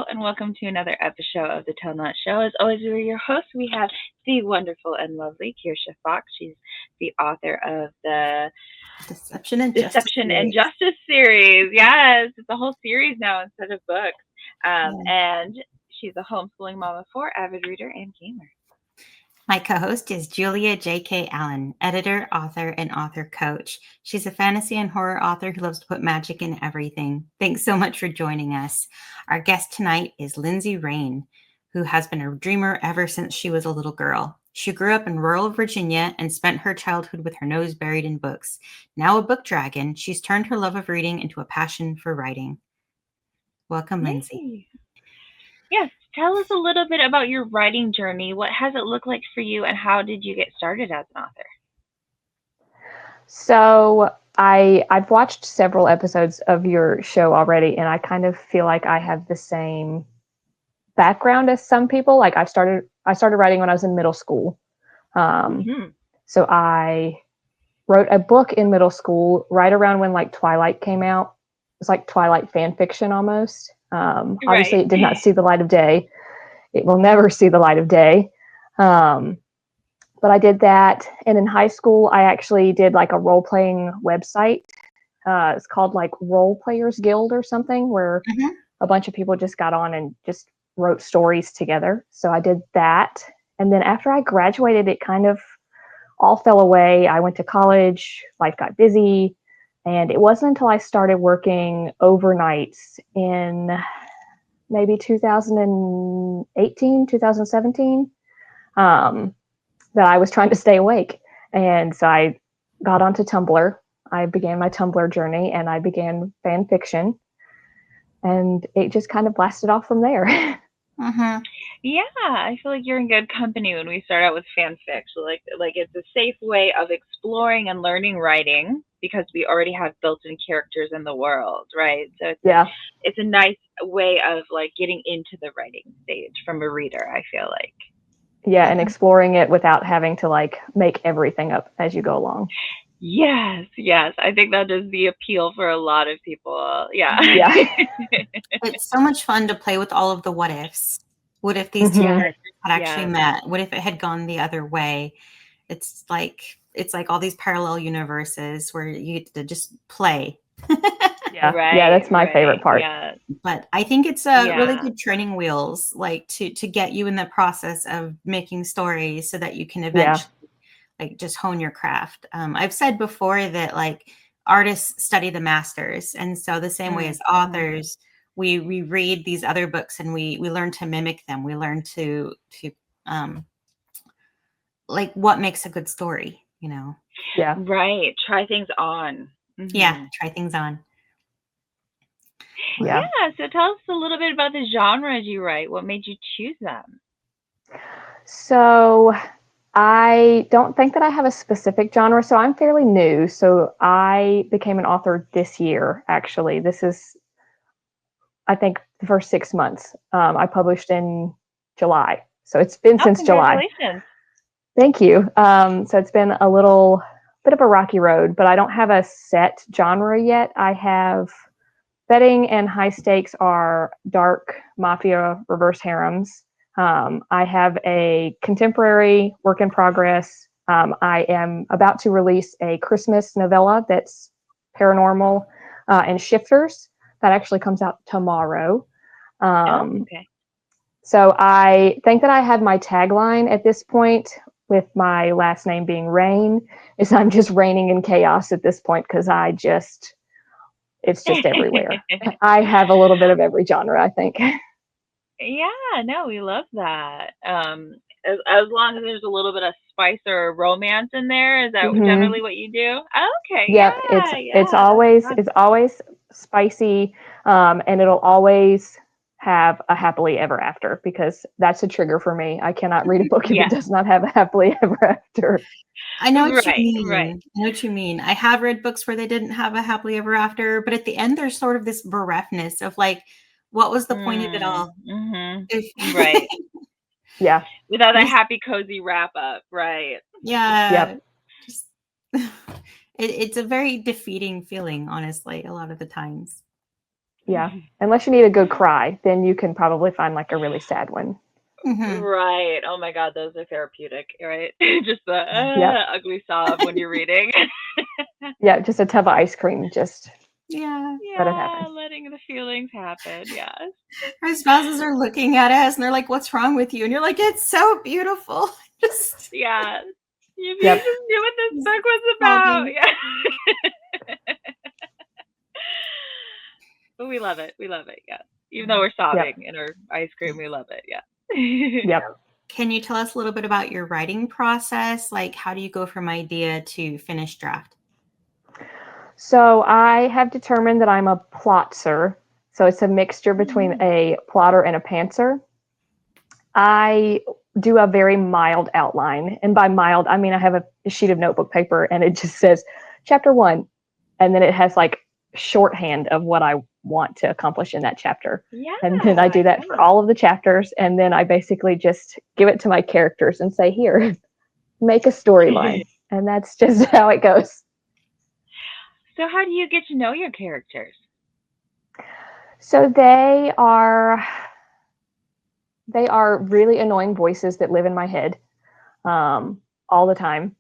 and welcome to another episode of the Tell Not Show. As always, we're your hosts. We have the wonderful and lovely Kirsha Fox. She's the author of the Deception and Justice Deception and series. Justice series. Yes, it's a whole series now instead of books. Yeah. And she's a homeschooling mom of four, avid reader, and gamer. My co-host is Julia J.K. Allen, editor, author, and author coach. She's a fantasy and horror author who loves to put magic in everything. Thanks so much for joining us. Our guest tonight is Lindsay Rain, who has been a dreamer ever since she was a little girl. She grew up in rural Virginia and spent her childhood with her nose buried in books. Now a book dragon, she's turned her love of reading into a passion for writing. Welcome, Lindsay. Yay. Yes, tell us a little bit about your writing journey. What has it looked like for you, and how did you get started as an author? So I've watched several episodes of your show already, and I kind of feel like I have the same background as some people. Like I started writing when I was in middle school. So I wrote a book in middle school right around when like Twilight came out. It's like Twilight fan fiction almost. Obviously, it did not see the light of day. It will never see the light of day. But I did that. And in high school, I actually did like a role-playing website. It's called like Role Players Guild or something, where a bunch of people just got on and just wrote stories together. So I did that. And then after I graduated, it kind of all fell away. I went to college, life got busy. And it wasn't until I started working overnights in maybe 2018, 2017, that I was trying to stay awake. And so I got onto Tumblr. I began my Tumblr journey and I began fan fiction. And it just kind of blasted off from there. Yeah, I feel like you're in good company when we start out with fanfic. So like it's a safe way of exploring and learning writing because we already have built-in characters in the world, right? So it's a nice way of like getting into the writing stage from a reader, I feel like. Yeah, and exploring it without having to like make everything up as you go along. Yes. I think that is the appeal for a lot of people. Yeah. It's so much fun to play with all of the what ifs. What if these two characters had actually met? What if it had gone the other way? It's like all these parallel universes where you get to just play. Yeah, that's my favorite part. Yeah. But I think it's a really good training wheels, like to get you in the process of making stories so that you can eventually like just hone your craft. I've said before that like artists study the masters, and so the same way as authors, we read these other books and we learn to mimic them. We learn to like what makes a good story, you know? Yeah. Right. Try things on. Yeah, try things on. Yeah. So tell us a little bit about the genres you write. What made you choose them? So I don't think that I have a specific genre. So I'm fairly new. So I became an author this year, actually. This is, I think, the first 6 months. I published in July. So it's been since July. Thank you. So it's been a little bit of a rocky road, but I don't have a set genre yet. I have betting and high stakes are dark mafia reverse harems. I have a contemporary work in progress. I am about to release a Christmas novella that's paranormal and shifters. That actually comes out tomorrow. So I think that I have my tagline at this point, with my last name being Rain, is I'm just reigning in chaos at this point because it's just everywhere. I have a little bit of every genre, I think. Yeah, no, we love that. As long as there's a little bit of spice or romance in there, is that generally what you do? Okay. Yeah, it's always spicy, and it'll always have a happily ever after, because that's a trigger for me. I cannot read a book if it does not have a happily ever after. I know what you mean. I know what you mean. I have read books where they didn't have a happily ever after, but at the end there's sort of this bereftness of like, what was the point of it all? Right. Yeah. Without a happy, cozy wrap up. Right. Yeah. Just, it's a very defeating feeling, honestly, a lot of the times. Yeah. Unless you need a good cry, then you can probably find like a really sad one. Right. Oh my God, those are therapeutic, right? Just the Yep. ugly sob when you're reading. Yeah, just a tub of ice cream, just Yeah. let it happen. Yeah, letting the feelings happen. Yes. Our spouses are looking at us and they're like, "What's wrong with you?" And you're like, "It's so beautiful." Just Yeah. If you Yep. just knew what this book was about. sobbing. Yeah. But we love it. We love it. Yeah. Even though we're Yep. sobbing in our ice cream, we love it. Yeah. Yep. Can you tell us a little bit about your writing process? Like, how do you go from idea to finished draft? So I have determined that I'm a plotzer. So it's a mixture between a plotter and a pantser. I do a very mild outline. And by mild, I mean I have a sheet of notebook paper and it just says chapter 1. And then it has like shorthand of what I want to accomplish in that chapter. Yeah. And then I do that for all of the chapters. And then I basically just give it to my characters and say, here, make a storyline. And that's just how it goes. So how do you get to know your characters? So they are really annoying voices that live in my head all the time.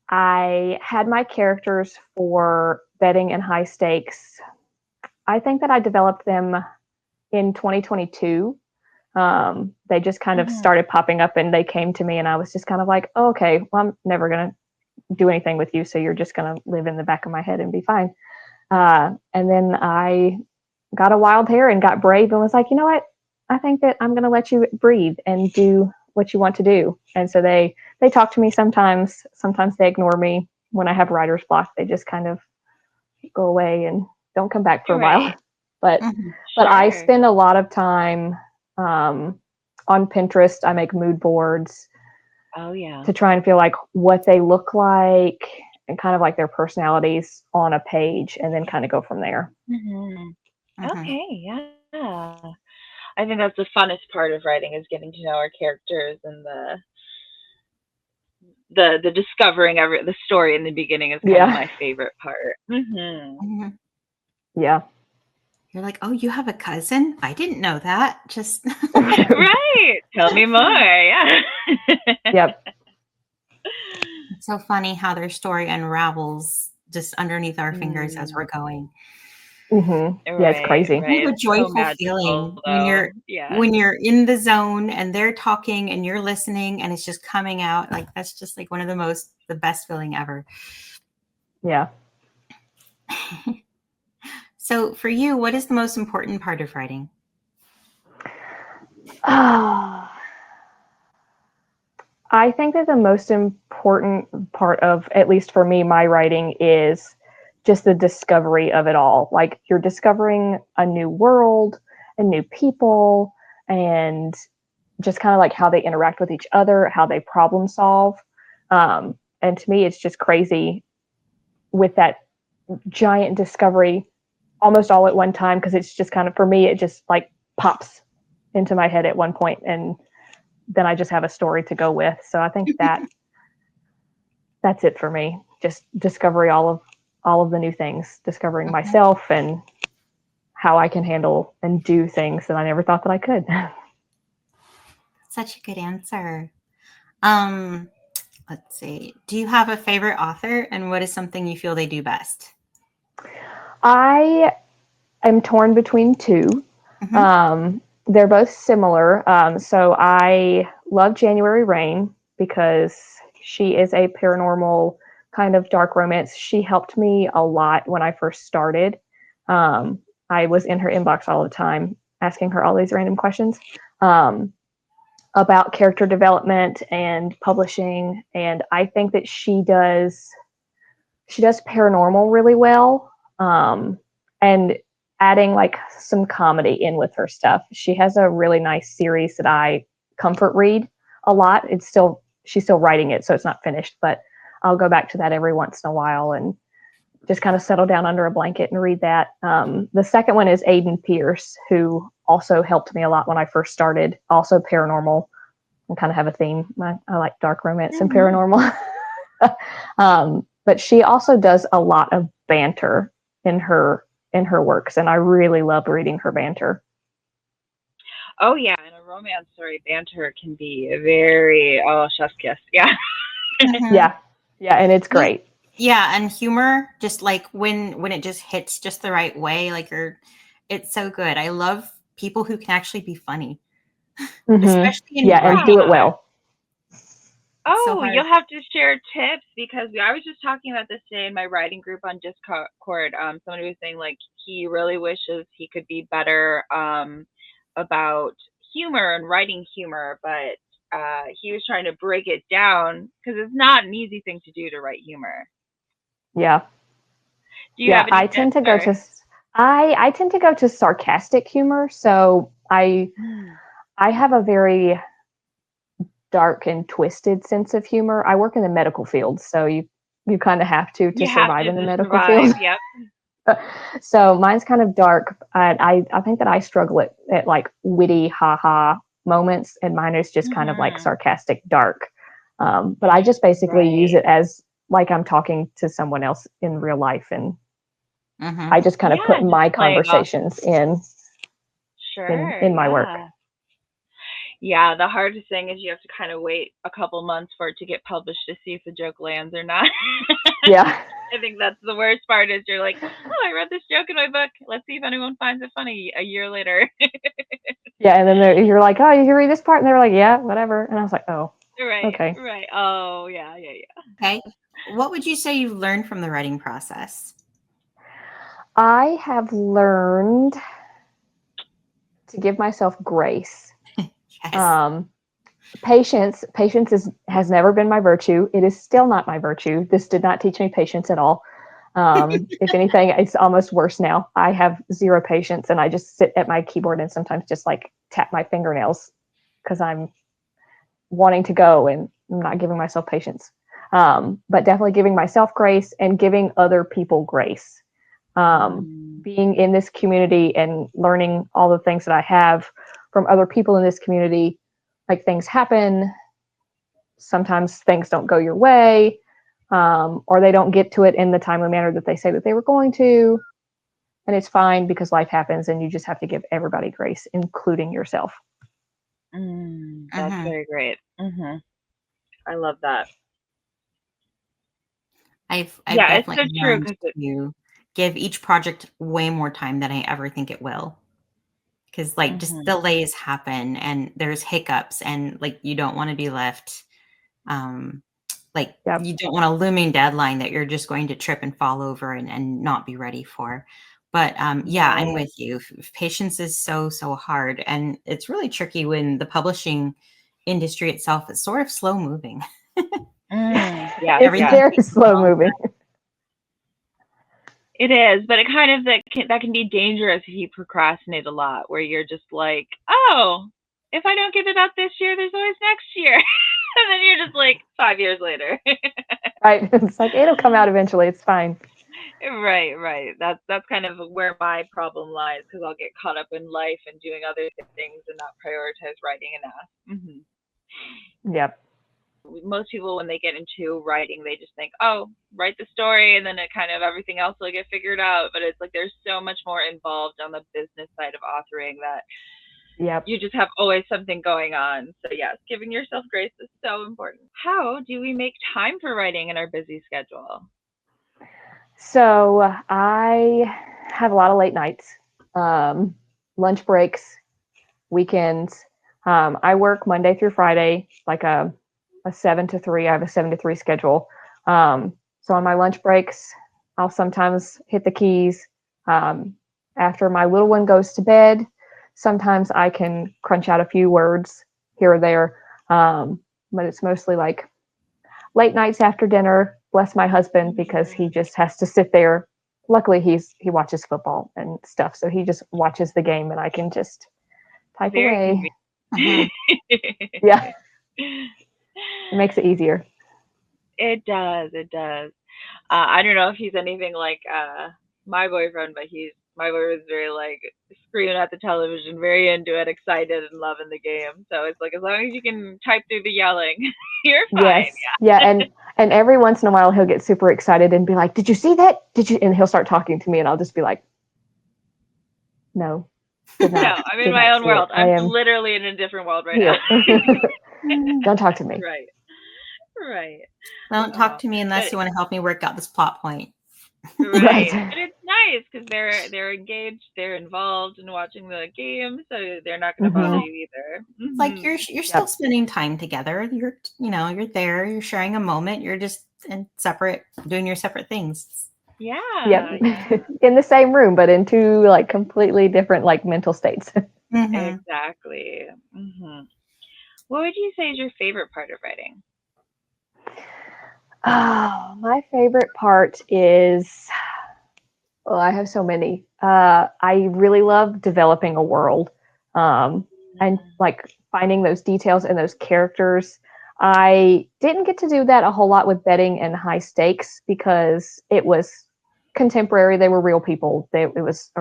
I had my characters for betting and high stakes. I think that I developed them in 2022. They just kind of started popping up and they came to me and I was just kind of like, oh, okay, well, I'm never going to do anything with you. So you're just going to live in the back of my head and be fine. And then I got a wild hair and got brave and was like, you know what? I think that I'm going to let you breathe and do what you want to do. And so they talk to me sometimes. Sometimes they ignore me. When I have writer's block, they just kind of go away and don't come back for a while. But I spend a lot of time on Pinterest. I make mood boards. Oh yeah. To try and feel like what they look like and kind of like their personalities on a page, and then kind of go from there. Okay. Yeah. I think that's the funnest part of writing is getting to know our characters and the discovering the story in the beginning is kind of my favorite part. Yeah. You're like, oh, you have a cousin? I didn't know that. Just right. Tell me more. Yeah. Yep. It's so funny how their story unravels just underneath our fingers as we're going. Yeah, it's crazy. You have a joyful feeling when you're in the zone and they're talking and you're listening and it's just coming out. Like that's just like one of the best feeling ever. Yeah. So for you, what is the most important part of writing? I think that the most important part of, at least for me, my writing is just the discovery of it all. Like you're discovering a new world and new people and just kind of like how they interact with each other, how they problem solve. And to me, it's just crazy with that giant discovery almost all at one time, because it's just kind of, for me, it just like pops into my head at one point and then I just have a story to go with. So I think that that's it for me. Just discovery, all of the new things, discovering myself and how I can handle and do things that I never thought that I could. Such a good answer. Let's see. Do you have a favorite author and what is something you feel they do best? I am torn between two. They're both similar. So I love January Rain because she is a paranormal kind of dark romance. She helped me a lot when I first started. I was in her inbox all the time, asking her all these random questions about character development and publishing. And I think that she does paranormal really well. And adding like some comedy in with her stuff. She has a really nice series that I comfort read a lot. She's still writing it, so it's not finished, but I'll go back to that every once in a while and just kind of settle down under a blanket and read that. The second one is Aiden Pierce, who also helped me a lot when I first started, also paranormal. I kind of have a theme. I like dark romance and paranormal. But she also does a lot of banter in her in her works, and I really love reading her banter. Oh yeah, in a romance story, banter can be a very chef's kiss. Yeah. Yeah, and it's great. Yeah, and humor, just like when it just hits just the right way, like it's so good. I love people who can actually be funny, especially in And do it well. So Oh, hard. you'll have to share tips because I was just talking about this today in my writing group on Discord. Somebody was saying like he really wishes he could be better about humor and writing humor, but he was trying to break it down because it's not an easy thing to do to write humor. Yeah. Do you have any I tend to go to I tend to go to sarcastic humor. So I have a very dark and twisted sense of humor. I work in the medical field, so you kind of have to you have survive to in the medical survive. field. Yep. So mine's kind of dark. I think that I struggle at like witty ha moments, and mine is just kind of like sarcastic dark. But I just basically use it as like I'm talking to someone else in real life, and I just kind of put my conversations in my work. Yeah, the hardest thing is you have to kind of wait a couple months for it to get published to see if the joke lands or not. Yeah. I think that's the worst part is you're like, oh, I read this joke in my book. Let's see if anyone finds it funny a year later. Yeah, and then you're like, oh, you read this part? And they're like, yeah, whatever. And I was like, oh, okay. Right. Oh, yeah. Okay. What would you say you've learned from the writing process? I have learned to give myself grace. Yes. Patience has never been my virtue. It is still not my virtue. This did not teach me patience at all. If anything, it's almost worse now. I have zero patience, and I just sit at my keyboard and sometimes just like tap my fingernails because I'm wanting to go and I'm not giving myself patience. But definitely giving myself grace and giving other people grace. Being in this community and learning all the things that I have from other people in this community, like things happen. Sometimes things don't go your way, or they don't get to it in the timely manner that they say that they were going to. And it's fine because life happens and you just have to give everybody grace, including yourself. That's very great. I love that. I've definitely it's so learned true to give each project way more time than I ever think it will. Because like just delays happen and there's hiccups and like you don't want to be left you don't want a looming deadline that you're just going to trip and fall over and not be ready for. But yeah, I'm with you. Patience is so hard, and it's really tricky when the publishing industry itself is sort of slow moving. Yeah, it's very slow moving. It is, but it kind of that can be dangerous if you procrastinate a lot, where you're just like, oh, if I don't get it out this year, there's always next year, and then you're just like 5 years later. Right, it's like it'll come out eventually. It's fine. Right. That's kind of where my problem lies because I'll get caught up in life and doing other things and not prioritize writing enough. Yep. Most people, when they get into writing, they just think, oh, write the story and then it kind of everything else will get figured out. But it's like there's so much more involved on the business side of authoring that you just have always something going on. So yes, giving yourself grace is so important. How do we make time for writing in our busy schedule? So I have a lot of late nights, lunch breaks, weekends. I work Monday through Friday, like a 7 to 3. I have a 7 to 3 schedule. So on my lunch breaks, I'll sometimes hit the keys. After my little one goes to bed, sometimes I can crunch out a few words here or there. But it's mostly like late nights after dinner. Bless my husband because he just has to sit there. Luckily, he watches football and stuff, so he just watches the game, and I can just type away. Yeah, it makes it easier. It does. I don't know if he's anything like my boyfriend, but my boyfriend's very like screaming at the television, very into it, excited and loving the game. So it's like as long as you can type through the yelling, you're fine. Yes. Yeah, and every once in a while he'll get super excited and be like, "Did you see that? Did you?" And he'll start talking to me, and I'll just be like, No. Did No, not. I'm in Did my not own see world. it. I I'm am literally in a different world right here. now. Don't talk to me. Right. Right. Don't talk to me unless But you want to help me work out this plot point. right. Right. But it's nice because they're engaged, they're involved in watching the game, so they're not going to bother Mhm. you either. It's like you're still Yep. spending time together. You're there. You're sharing a moment. You're just doing your separate things. Yeah. Yep. Yeah. In the same room, but in two like completely different like mental states. Mhm. Exactly. What would you say is your favorite part of writing? Oh, my favorite part is, well, I have so many. I really love developing a world, and like finding those details and those characters. I didn't get to do that a whole lot with betting and high stakes because it was contemporary. They were real people. It was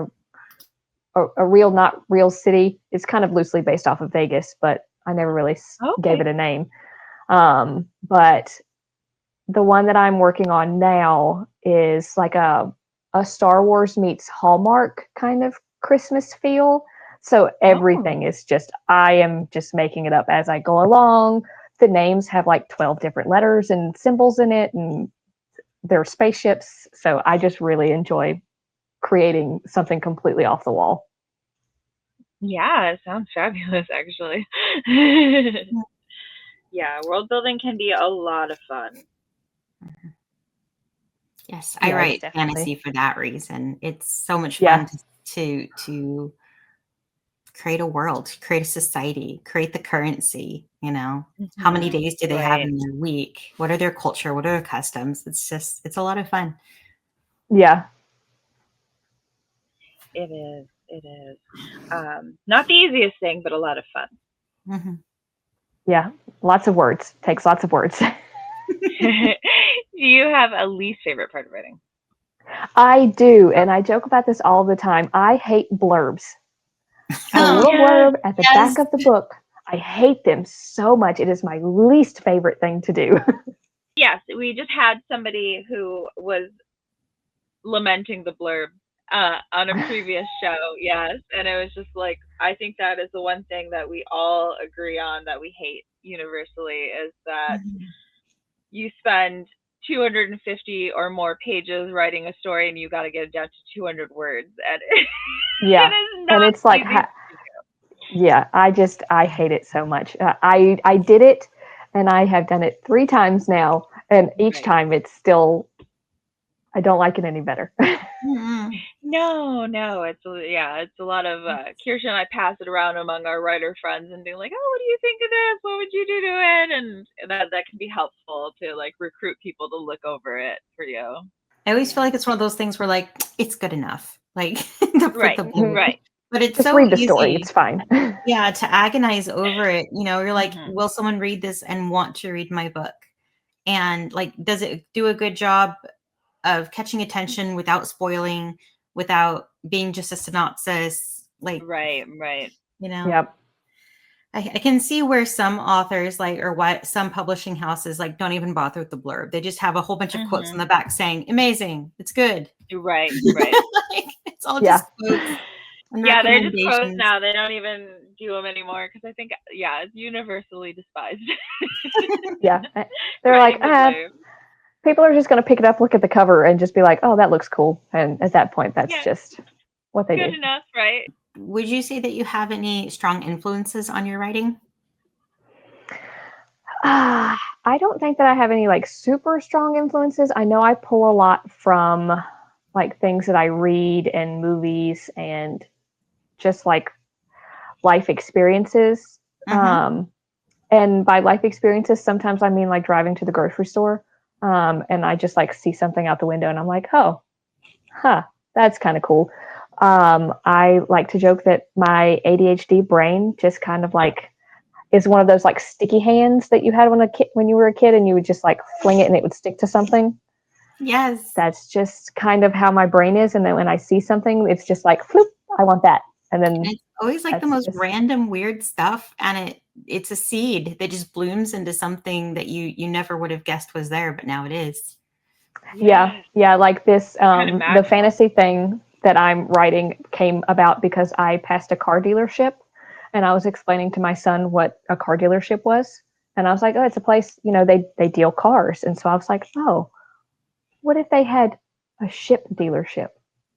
a real, not real city. It's kind of loosely based off of Vegas, but I never really gave Okay. it a name. But the one that I'm working on now is like a Star Wars meets Hallmark kind of Christmas feel. So Oh. everything is just I am just making it up as I go along. The names have like 12 different letters and symbols in it, and they're spaceships. So I just really enjoy creating something completely off the wall. Yeah, it sounds fabulous actually. Yeah, world building can be a lot of fun. Yes, I Yeah, it's write definitely. fantasy for that reason. It's so much fun Yeah. to create a world, create a society, create the currency. How many days do they have Right. in their week? What are their culture? What are their customs? It's a lot of fun. Yeah. It is. It is. Not the easiest thing, but a lot of fun. Mhm. Yeah. Lots of words. Takes lots of words. Do you have a least favorite part of writing? I do, and I joke about this all the time. I hate blurbs. The Oh, little yes. blurb at the Yes. back of the book. I hate them so much. It is my least favorite thing to do. Yes, we just had somebody who was lamenting the blurb on a previous show. Yes, and it was just like I think that is the one thing that we all agree on that we hate universally is that Mhm. you spend 250 or more pages writing a story and you got to get it down to 200 words and it Yeah, is and not it's like, easy. yeah, I hate it so much. I did it, and I have done it 3 times now, and each Right. time it's still I don't like it any better. Mhm. No, it's a lot of Kirsha and I pass it around among our writer friends and being like, oh, what do you think of this? What would you do to it? And that can be helpful to like recruit people to look over it for you. I always feel Yeah. like it's one of those things where like it's good enough, like for Right, the blurb. Mhm. right. But it's Just so read the story; easy, it's fine. yeah, to agonize over it. You're like, hmm will someone read this and want to read my book? And like, does it do a good job of catching attention without spoiling, without being just a synopsis? Like, Right. you know, Yep. I can see where some authors like, or what some publishing houses like, don't even bother with the blurb. They just have a whole bunch of quotes on hmm the back saying, amazing, it's good. Right. Like, it's all Yeah. just quotes and Yeah, they're just quotes recommendations. now. They don't even do them anymore because I think, yeah, it's universally despised. Yeah. They're like, Writing the blurb. people are just going to pick it up, look at the cover, and just be like, "Oh, that looks cool." And at that point, that's Yeah, just what they good do. enough, right? Would you say that you have any strong influences on your writing? I don't think that I have any like super strong influences. I know I pull a lot from like things that I read and movies and just like life experiences. Mm-hmm. And by life experiences, sometimes I mean like driving to the grocery store. And I just like see something out the window and I'm like, oh, huh, that's kind of cool. I like to joke that my ADHD brain just kind of like is one of those like sticky hands that you had when you were a kid and you would just like fling it and it would stick to something. Yes. That's just kind of how my brain is. And then when I see something, it's just like, floop, I want that. And then And it's always like the that's most just, random weird stuff. And it's a seed that just blooms into something that you never would have guessed was there, but now it is. yeah, Yes, yeah. Like this, kind of the magical. fantasy thing that I'm writing came about because I passed a car dealership, and I was explaining to my son what a car dealership was. And I was like, oh, it's a place, they deal cars. And so I was like, oh, what if they had a ship dealership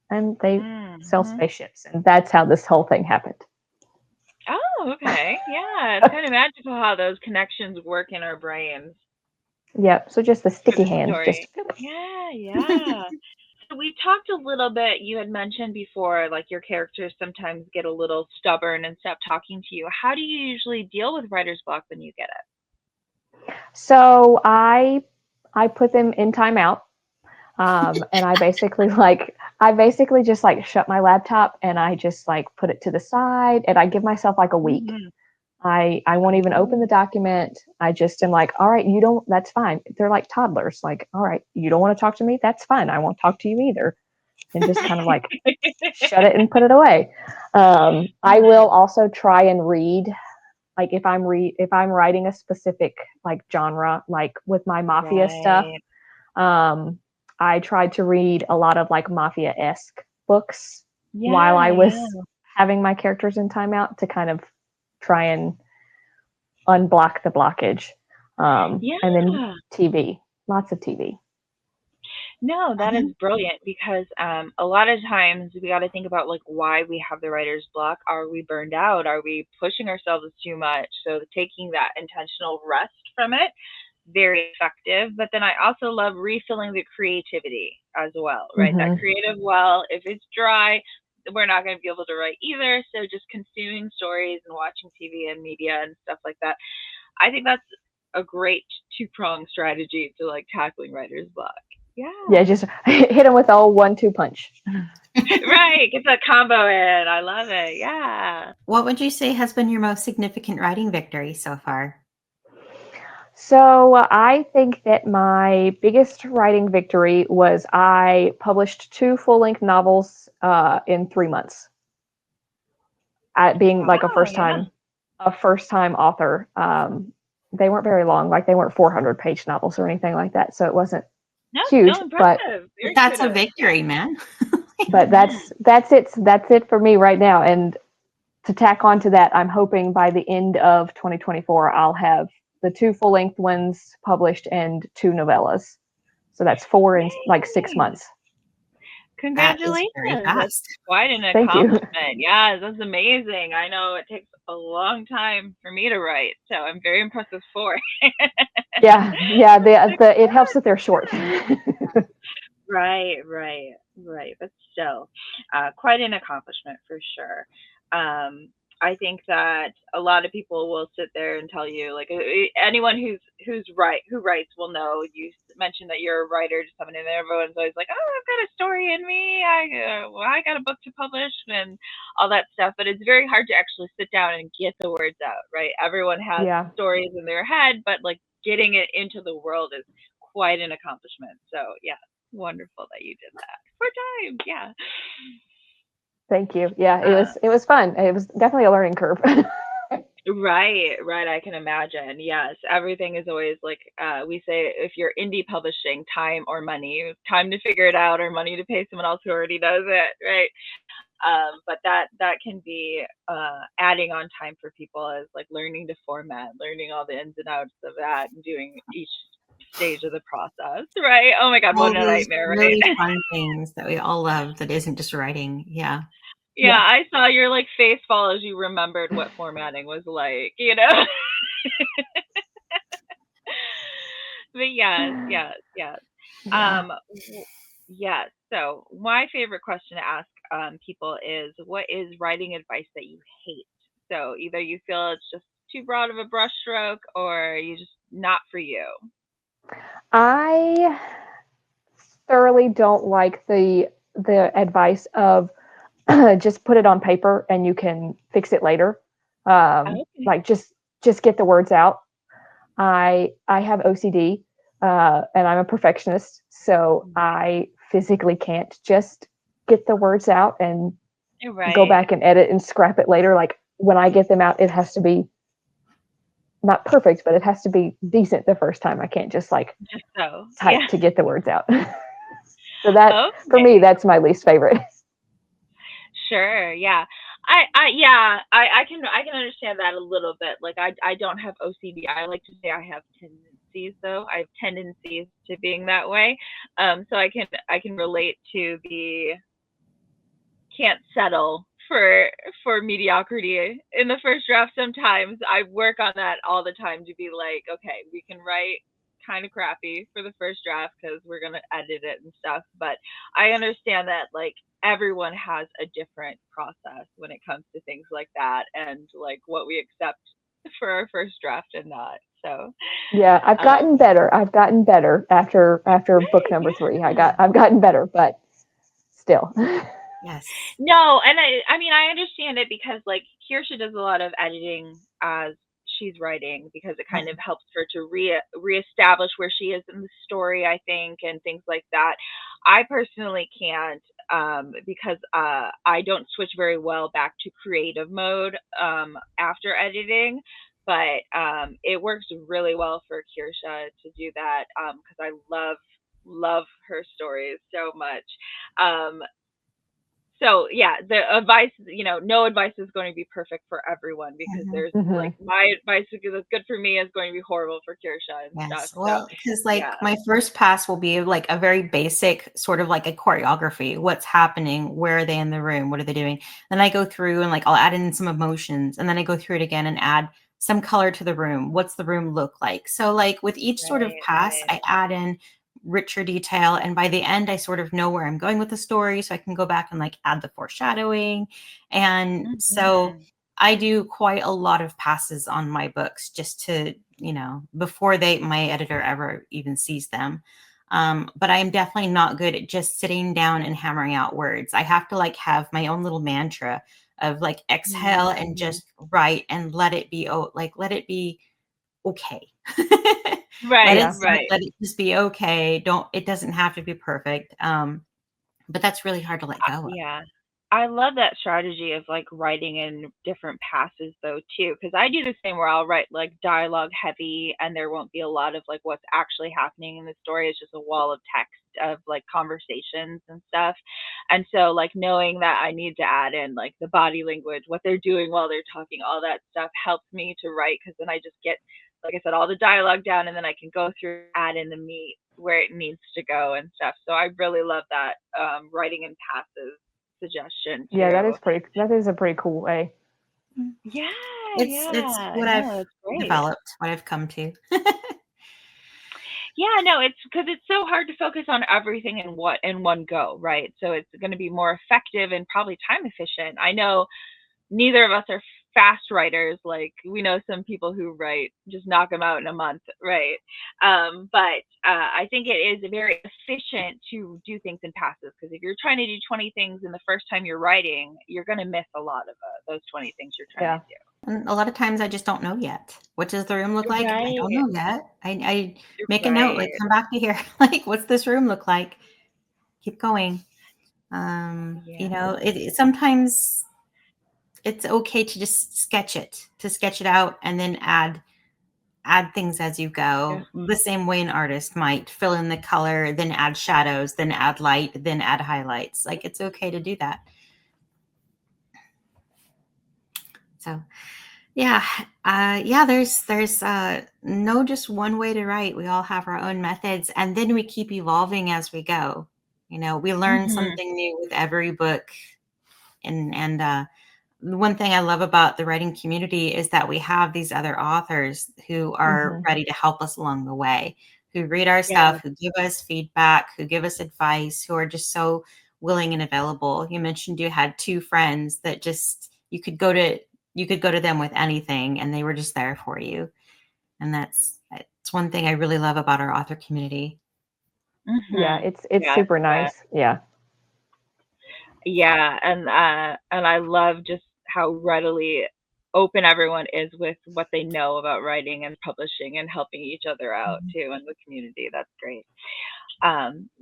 and they sell spaceships? And that's how this whole thing happened. Oh, okay. Yeah, it's kind of magical how those connections work in our brains. Yep. So just the sticky hand. Story. Yeah. So we talked a little bit, you had mentioned before, like your characters sometimes get a little stubborn and stop talking to you. How do you usually deal with writer's block when you get it? So I put them in timeout. And I basically just like shut my laptop and I just like put it to the side and I give myself like a week. I won't even open the document. I just am like, all right, that's fine. They're like toddlers. Like, all right, you don't want to talk to me? That's fine. I won't talk to you either. And just kind of like shut it and put it away. I will also try and read, like if I'm writing a specific like genre, like with my mafia stuff, I tried to read a lot of like mafia-esque books while I was having my characters in timeout to kind of try and unblock the blockage. And then TV, lots of TV. No, that is brilliant because a lot of times we got to think about like why we have the writer's block. Are we burned out? Are we pushing ourselves too much? So taking that intentional rest from it, very effective. But then I also love refilling the creativity as well, right? That creative well, if it's dry, we're not going to be able to write either. So just consuming stories and watching TV and media and stuff like that. I think that's a great two-pronged strategy to like tackling writer's block. Yeah, just hit them with the old 1-2 punch. Right, get that combo in. I love it. Yeah. What would you say has been your most significant writing victory so far? So I think that my biggest writing victory was I published 2 full-length novels in 3 months. Being like a first-time author. They weren't very long, like they weren't 400-page novels or anything like that. So it wasn't huge, but that's a victory, man. But that's it for me right now. And to tack on to that, I'm hoping by the end of 2024, I'll have the 2 full-length ones published and 2 novellas. So that's 4 in like 6 months. Congratulations. That's quite an accomplishment. Yeah, that's amazing. I know it takes a long time for me to write, so I'm very impressed with 4. Yeah, it helps that they're short. Right. But still, quite an accomplishment for sure. I think that a lot of people will sit there and tell you, like anyone who writes will know. You mentioned that you're a writer to someone, and everyone's always like, "Oh, I've got a story in me. I got a book to publish and all that stuff." But it's very hard to actually sit down and get the words out, right? Everyone has stories in their head, but like getting it into the world is quite an accomplishment. So yeah, wonderful that you did that 4 times. Yeah. Thank you. Yeah, it was fun. It was definitely a learning curve. Right. I can imagine. Yes, everything is always like we say, if you're indie publishing, time or money, time to figure it out or money to pay someone else who already does it, right? But that can be adding on time for people as like learning to format, learning all the ins and outs of that, and doing each stage of the process, right? Oh my God, what a nightmare, right? Really fun things that we all love that isn't just writing. Yeah, I saw your like face fall as you remembered what formatting was like, But yes. Yes. So my favorite question to ask people is, what is writing advice that you hate? So either you feel it's just too broad of a brushstroke, or you just not for you. I thoroughly don't like the advice of just put it on paper and you can fix it later. Like just get the words out. I have OCD and I'm a perfectionist, so I physically can't just get the words out and go back and edit and scrap it later. Like when I get them out, it has to be not perfect, but it has to be decent the first time. I can't just like type to get the words out. So that for me, that's my least favorite. Sure, yeah. I can understand that a little bit. Like I don't have OCD. I like to say I have tendencies though. I have tendencies to being that way. So I can relate to the can't settle for mediocrity in the first draft. Sometimes I work on that all the time to be like, okay, we can write kind of crappy for the first draft because we're going to edit it and stuff, but I understand that like everyone has a different process when it comes to things like that and like what we accept for our first draft and not. So Yeah, I've um gotten better. I've gotten better after book great, number 3. Yeah. I've gotten better, but still. Yes. No, and I mean I understand it because like Kirsha does a lot of editing as she's writing because it kind of Mhm. helps her to reestablish where she is in the story, I think, and things like that. I personally can't because I don't switch very well back to creative mode after editing, but it works really well for Kirsha to do that because I love her stories so much. Um, so yeah, the advice, no advice is going to be perfect for everyone because Mhm. there's like Hmm. my advice that's good for me is going to be horrible for Kirsha and stuff. Yes. So Well, because yeah, like my first pass will be like a very basic sort of like a choreography. What's happening? Where are they in the room? What are they doing? Then I go through and like I'll add in some emotions and then I go through it again and add some color to the room. What's the room look like? So like with each sort of right, pass, right. I add in richer detail. And by the end, I sort of know where I'm going with the story. So I can go back and like add the foreshadowing. And so Hmm. I do quite a lot of passes on my books just to, before my editor ever even sees them. But I am definitely not good at just sitting down and hammering out words. I have to like have my own little mantra of like exhale and Hmm. just write and let it be, let it be okay. Let Right, it Yeah. sit, right. let it just be okay. It doesn't have to be perfect. But that's really hard to let go of. Yeah. I love that strategy of like writing in different passes though too, because I do the same where I'll write like dialogue heavy and there won't be a lot of like what's actually happening in the story. It's just a wall of text of like conversations and stuff. And so like knowing that I need to add in like the body language, what they're doing while they're talking, all that stuff helps me to write because then I just get, like I said, all the dialogue down and then I can go through, add in the meat where it needs to go and stuff. So I really love that writing in passes suggestion Yeah, too. that is a pretty cool way. Mm. Yeah, It's yeah. what I've No, that's great. developed, what I've come to. Yeah, no, it's because it's so hard to focus on everything in one go, right? So it's going to be more effective and probably time efficient. I know neither of us are fast writers. Like we know some people who write just knock them out in a month, right? But I think it is very efficient to do things in passes because if you're trying to do 20 things in the first time you're writing, you're going to miss a lot of those 20 things you're trying to Yeah. do. And a lot of times I just don't know yet. What does the room look like? I don't Right, know yet. I make a note, like, right. come back to here. Like, what's this room look like? Keep going. Yeah. Sometimes it's okay to just to sketch it out and then add things as you Yeah. go. The same way an artist might fill in the color, then add shadows, then add light, then add highlights. Like it's okay to do that. So yeah, yeah. There's no just one way to write. We all have our own methods, and then we keep evolving as we go. We learn Mhm. something new with every book, and the one thing I love about the writing community is that we have these other authors who are Hmm. ready to help us along the way, who read our Yeah. stuff, who give us feedback, who give us advice, who are just so willing and available. You mentioned you had two friends that just you could go to them with anything and they were just there for you. And it's one thing I really love about our author community. Yeah, Mhm. it's Yeah, super but nice. Yeah. yeah, and I love just how readily open everyone is with what they know about writing and publishing and helping each other out Mhm. too in the community. That's great.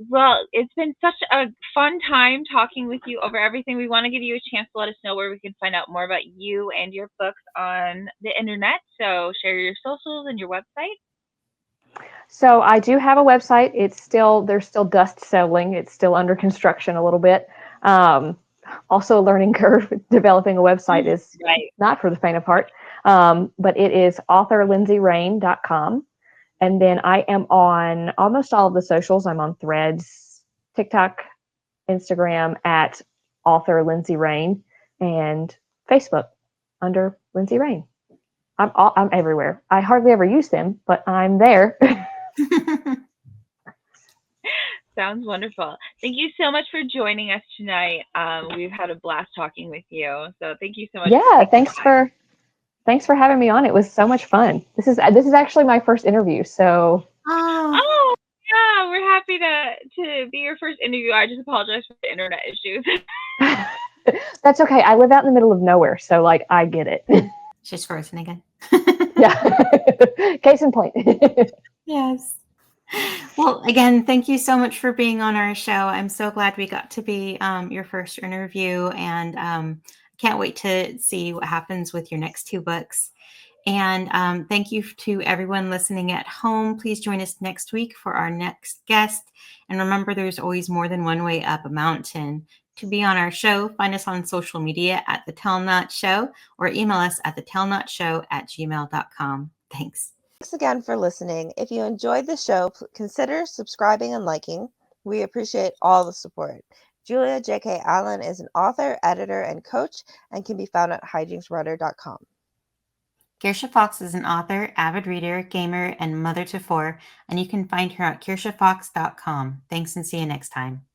Well, it's been such a fun time talking with you over everything. We want to give you a chance to let us know where we can find out more about you and your books on the internet. So share your socials and your website. So I do have a website. There's still dust settling. It's still under construction a little bit. Um, also a learning curve. Developing a website is Right. not for the faint of heart. But it is authorlindsayrayne.com. And then I am on almost all of the socials. I'm on Threads, TikTok, Instagram at author Lindsay Rayne, and Facebook under Lindsay Rayne. I'm everywhere. I hardly ever use them, but I'm there. Sounds wonderful. Thank you so much for joining us tonight. We've had a blast talking with you. So thank you so much. Yeah, thanks for having me on. It was so much fun. This is actually my first interview, so Oh, yeah, we're happy to be your first interview. I just apologize for the internet issues. that's okay. I live out in the middle of nowhere, so like I get it. She's frozen again. Yeah. Case in point. Yes. Well, again, thank you so much for being on our show. I'm so glad we got to be your first interview, and can't wait to see what happens with your next 2 books. And thank you to everyone listening at home. Please join us next week for our next guest. And remember, there's always more than one way up a mountain. To be on our show, find us on social media at The Tell Not Show or email us at thetellnotshow@gmail.com. Thanks. Thanks again for listening. If you enjoyed the show, consider subscribing and liking. We appreciate all the support. Julia J.K. Allen is an author, editor, and coach and can be found at hijinksrunner.com. Kirsha Fox is an author, avid reader, gamer, and mother to 4, and you can find her at kirshafox.com. Thanks and see you next time.